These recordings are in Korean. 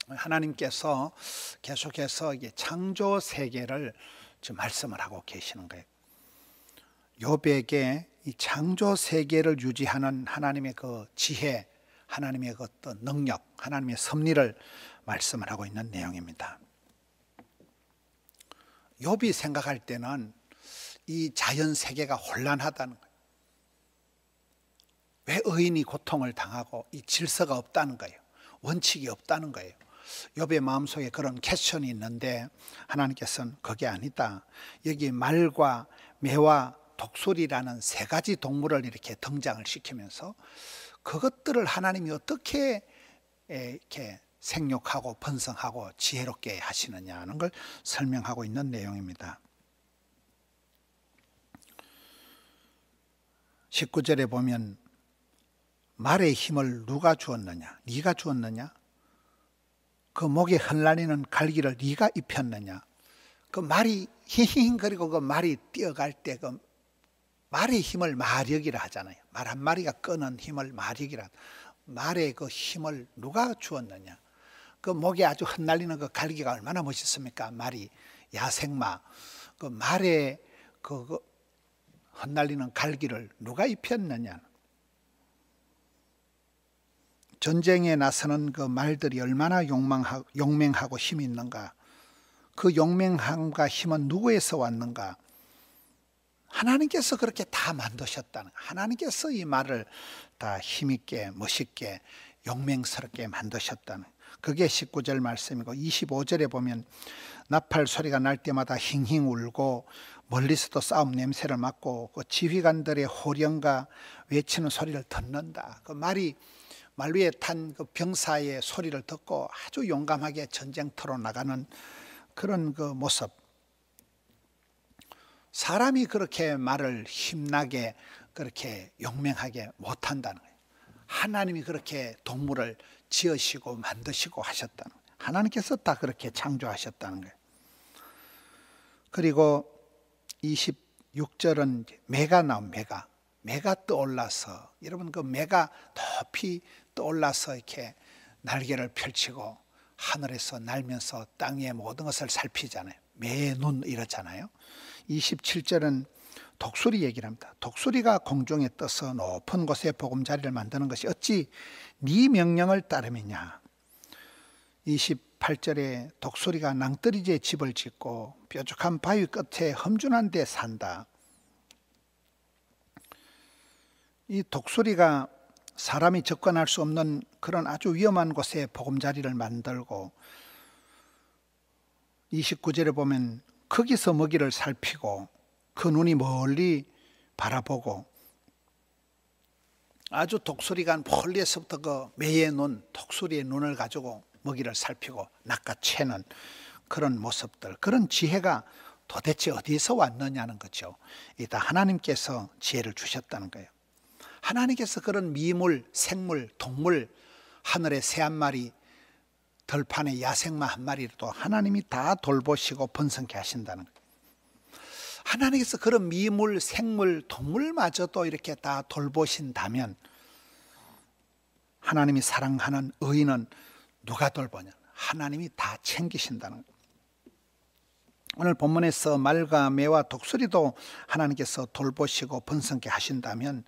하나님께서 계속해서 이게 창조 세계를 지금 말씀을 하고 계시는 거예요. 욥에게 이 창조 세계를 유지하는 하나님의 그 지혜, 하나님의 그 어떤 능력, 하나님의 섭리를 말씀을 하고 있는 내용입니다. 욥이 생각할 때는 이 자연 세계가 혼란하다는 거예요. 왜 의인이 고통을 당하고 이 질서가 없다는 거예요. 원칙이 없다는 거예요. 욥의 마음속에 그런 퀘스천이 있는데 하나님께서는 그게 아니다. 여기 말과 매와 독수리라는 세 가지 동물을 이렇게 등장을 시키면서 그것들을 하나님이 어떻게 이렇게 생육하고 번성하고 지혜롭게 하시느냐 하는 걸 설명하고 있는 내용입니다. 19절에 보면 말의 힘을 누가 주었느냐? 네가 주었느냐? 그 목에 흩날리는 갈기를 네가 입혔느냐? 그 말이 힝힝거리고 그 말이 뛰어갈 때 그 말의 힘을 마력이라 하잖아요. 말 한 마리가 끄는 힘을 마력이라. 말의 그 힘을 누가 주었느냐? 그 목에 아주 흩날리는 그 갈기가 얼마나 멋있습니까? 말이 야생마. 그 말의 그 흩날리는 갈기를 누가 입혔느냐? 전쟁에 나서는 그 말들이 얼마나 용맹하고 힘이 있는가? 그 용맹함과 힘은 누구에서 왔는가? 하나님께서 그렇게 다 만드셨다는 거예요. 하나님께서 이 말을 다 힘있게 멋있게 용맹스럽게 만드셨다는 거예요. 그게 19절 말씀이고 25절에 보면 나팔 소리가 날 때마다 힝힝 울고 멀리서도 싸움 냄새를 맡고 그 지휘관들의 호령과 외치는 소리를 듣는다. 그 말이 말 위에 탄 그 병사의 소리를 듣고 아주 용감하게 전쟁터로 나가는 그런 그 모습. 사람이 그렇게 말을 힘나게 그렇게 용맹하게 못한다는 거예요. 하나님이 그렇게 동물을 지으시고 만드시고 하셨다는 거예요. 하나님께서 다 그렇게 창조하셨다는 거예요. 그리고 26절은 매가 나온 매가 떠올라서, 여러분 그 매가 높이 떠올라서 이렇게 날개를 펼치고 하늘에서 날면서 땅 위의 모든 것을 살피잖아요. 매의 눈 이렇잖아요. 27절은 독수리 얘기를 합니다. 독수리가 공중에 떠서 높은 곳에 보금자리를 만드는 것이 어찌 네 명령을 따름이냐. 28절에 독수리가 낭떠러지에 집을 짓고 뾰족한 바위 끝에 험준한 데 산다. 이 독수리가 사람이 접근할 수 없는 그런 아주 위험한 곳에 보금자리를 만들고 29절에 보면 거기서 먹이를 살피고 그 눈이 멀리 바라보고 아주 독수리가 멀리에서부터 그 매의 눈, 독수리의 눈을 가지고 먹이를 살피고 낚아채는 그런 모습들, 그런 지혜가 도대체 어디서 왔느냐는 거죠. 이 다 하나님께서 지혜를 주셨다는 거예요. 하나님께서 그런 미물, 생물, 동물, 하늘의 새 한 마리, 들판의 야생마 한 마리도 하나님이 다 돌보시고 번성케 하신다는 거예요. 하나님께서 그런 미물, 생물, 동물마저도 이렇게 다 돌보신다면 하나님이 사랑하는 의인은 누가 돌보냐? 하나님이 다 챙기신다는 거예요. 오늘 본문에서 말과 매와 독수리도 하나님께서 돌보시고 번성케 하신다면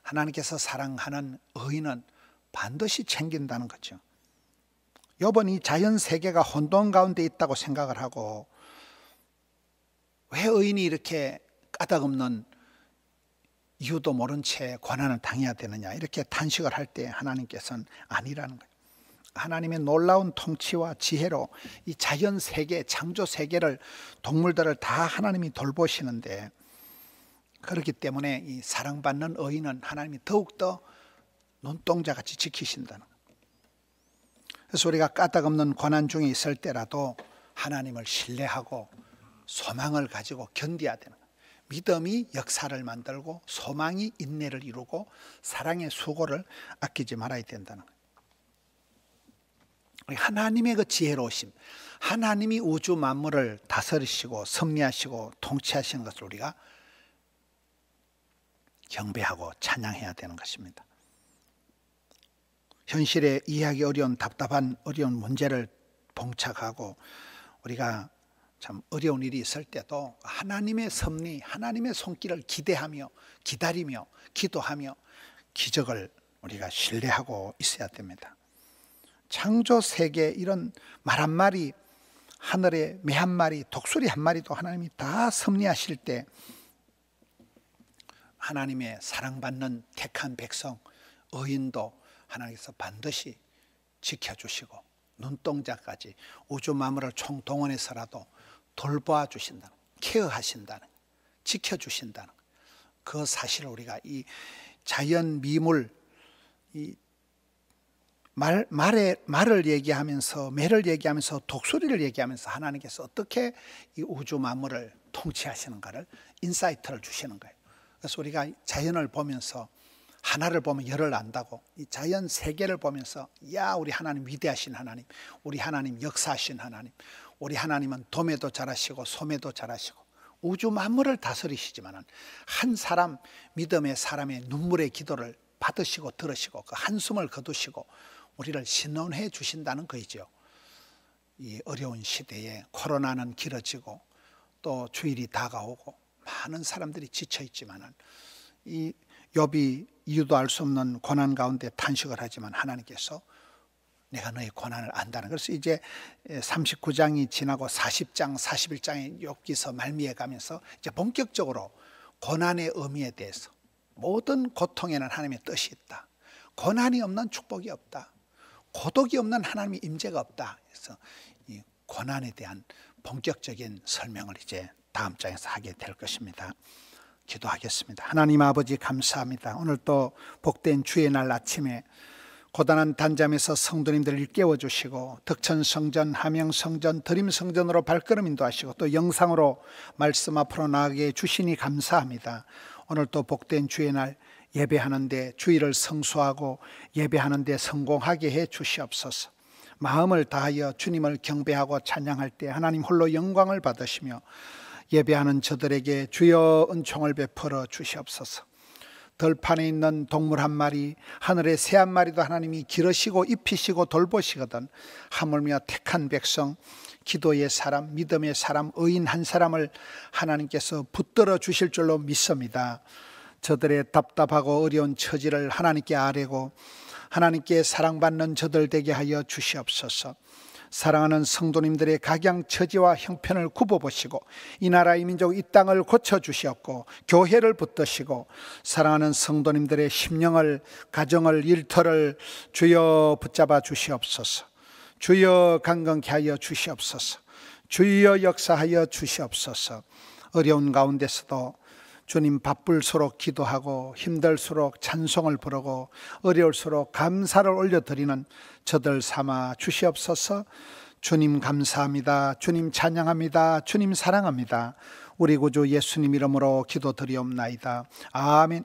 하나님께서 사랑하는 의인은 반드시 챙긴다는 거죠. 욥은 이 자연 세계가 혼돈 가운데 있다고 생각을 하고 왜 의인이 이렇게 까닭없는 이유도 모른 채 고난을 당해야 되느냐 이렇게 탄식을 할 때 하나님께서는 아니라는 거예요. 하나님의 놀라운 통치와 지혜로 이 자연 세계, 창조 세계를, 동물들을 다 하나님이 돌보시는데, 그렇기 때문에 이 사랑받는 의인은 하나님이 더욱더 눈동자같이 지키신다는 거예요. 그래서 우리가 까닭없는 고난 중에 있을 때라도 하나님을 신뢰하고 소망을 가지고 견뎌야 되는 거예요. 믿음이 역사를 만들고 소망이 인내를 이루고 사랑의 수고를 아끼지 말아야 된다는 거예요. 하나님의 그 지혜로우심, 하나님이 우주 만물을 다스리시고 섭리하시고 통치하시는 것을 우리가 경배하고 찬양해야 되는 것입니다. 현실에 이해하기 어려운 답답한 어려운 문제를 봉착하고 우리가 참 어려운 일이 있을 때도 하나님의 섭리, 하나님의 손길을 기대하며 기다리며 기도하며 기적을 우리가 신뢰하고 있어야 됩니다. 창조 세계 이런 말 한 마리, 하늘의 매 한 마리, 독수리 한 마리도 하나님이 다 섭리하실 때 하나님의 사랑받는 택한 백성, 의인도 하나님께서 반드시 지켜주시고 눈동자까지 우주 만물을 총동원해서라도 돌보아 주신다는, 케어하신다는, 지켜주신다는 그 사실을 우리가 이 자연 미물, 이 말을 얘기하면서, 매를 얘기하면서, 독수리를 얘기하면서 하나님께서 어떻게 이 우주 만물을 통치하시는가를 인사이트를 주시는 거예요. 그래서 우리가 자연을 보면서 하나를 보면 열을 안다고, 이 자연 세계를 보면서 야, 우리 하나님 위대하신 하나님, 우리 하나님 역사하신 하나님, 우리 하나님은 돔에도 잘하시고 소매도 잘하시고 우주 만물을 다스리시지만 한 사람, 믿음의 사람의 눈물의 기도를 받으시고 들으시고 그 한숨을 거두시고 우리를 신원해 주신다는 거이죠. 이 어려운 시대에 코로나는 길어지고 또 주일이 다가오고 많은 사람들이 지쳐 있지만 이 욥이 이유도 알 수 없는 고난 가운데 탄식을 하지만 하나님께서 내가 너의 고난을 안다는, 그래서 이제 39장이 지나고 40장, 41장의 욥기서 말미에 가면서 이제 본격적으로 고난의 의미에 대해서, 모든 고통에는 하나님의 뜻이 있다, 고난이 없는 축복이 없다, 고독이 없는 하나님의 임재가 없다. 그래서 이 고난에 대한 본격적인 설명을 이제 다음 장에서 하게 될 것입니다. 기도하겠습니다. 하나님 아버지 감사합니다. 오늘 또 복된 주의 날 아침에 고단한 단잠에서 성도님들을 일깨워 주시고 덕천성전, 함영성전, 드림성전으로 발걸음 인도하시고 또 영상으로 말씀 앞으로 나가게 주시니 감사합니다. 오늘 또 복된 주의 날 예배하는데 주의를 성수하고 예배하는데 성공하게 해 주시옵소서. 마음을 다하여 주님을 경배하고 찬양할 때 하나님 홀로 영광을 받으시며 예배하는 저들에게 주여 은총을 베풀어 주시옵소서. 들판에 있는 동물 한 마리, 하늘의 새 한 마리도 하나님이 기르시고 입히시고 돌보시거든 하물며 택한 백성, 기도의 사람, 믿음의 사람, 의인 한 사람을 하나님께서 붙들어 주실 줄로 믿습니다. 저들의 답답하고 어려운 처지를 하나님께 아뢰고 하나님께 사랑받는 저들 되게 하여 주시옵소서. 사랑하는 성도님들의 각양처지와 형편을 굽어보시고 이 나라 이 민족 이 땅을 고쳐주시옵고 교회를 붙드시고 사랑하는 성도님들의 심령을, 가정을, 일터를 주여 붙잡아 주시옵소서. 주여 강건케 하여 주시옵소서. 주여 역사하여 주시옵소서. 어려운 가운데서도 주님 바쁠수록 기도하고 힘들수록 찬송을 부르고 어려울수록 감사를 올려드리는 저들 삼아 주시옵소서. 주님 감사합니다. 주님 찬양합니다. 주님 사랑합니다. 우리 구주 예수님 이름으로 기도드리옵나이다. 아멘.